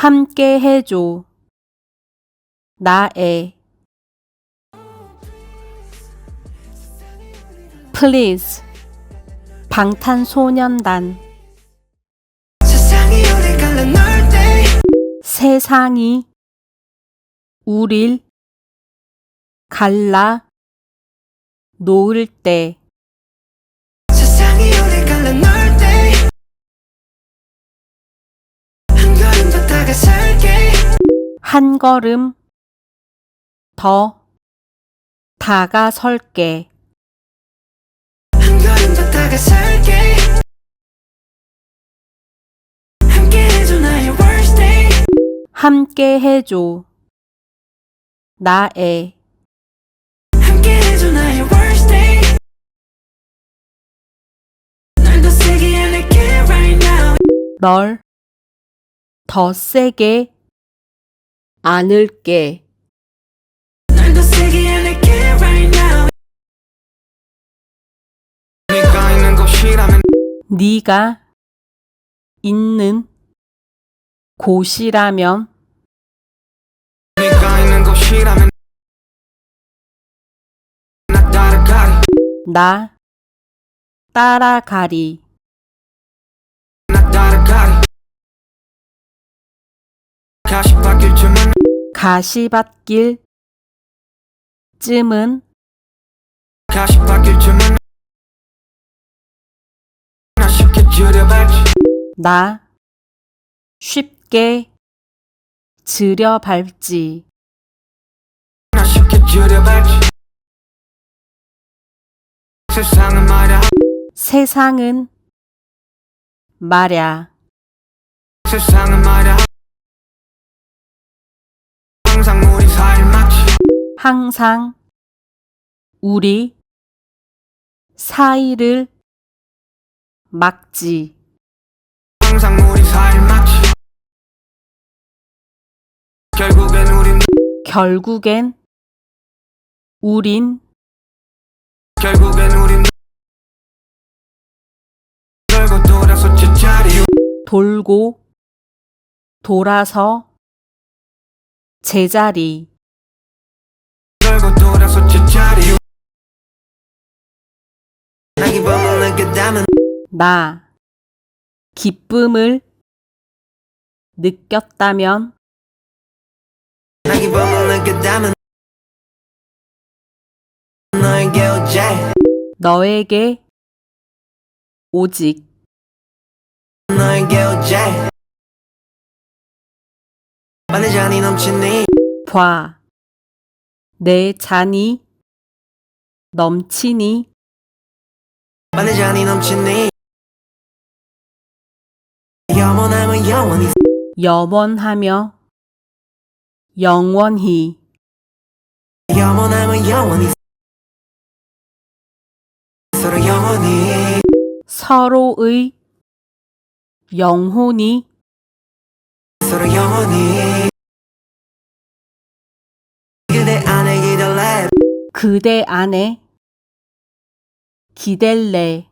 함께 해줘. 나의. Please. 방탄소년단. 세상이 우릴 갈라놓을 때 세상이 우릴 갈라 놓을 때 세상이 우릴 갈라놓을 때 한 걸음 더 다가설게 한 걸음 더 다가설게. 한 걸음 더 다가설게 함께 해줘 나의 worst day 함께 해줘. 나의. 함께 해줘 나의 worst day 널 더 세게 안을게 right now 널 더 세게 안을게. 널 더 세게 안을게 right now 네가 있는 곳이라면 네가 있는 곳이라면 네가 있는 곳이라면 나 따라가리 나 따라가리. 나 따라가리 가시밭길 쯤은 가시밭길 쯤은 가시밭길 쯤은 나 쉽게 줄여발지 나 쉽게 들여밟지. 나 쉽게 줄여발지 세상은 말야 세상은 말야 세상은 말야 항상 우리 사이를 막지 항상 우리 사이를 막지. 항상 우리 사이를 막지 결국엔 우린 돌고 돌아서 제자리 돌고 돌아서 제자리. 돌고 돌아서 제자리 나 기쁨을 느꼈다면 나 기쁨을 느꼈다면 나 기쁨을 느꼈다면 너에게 오직 너에게 오직 너에게 오직 내 잔이 넘치니 봐. 내 잔이 넘치니 내 잔이 넘치니 영원하면 영원히 염원하며 영원히 영원하면 영원히 서로 영원히 서로의 영혼이 서로 영원히 그대 안에 기댈래 그대 안에 기댈래.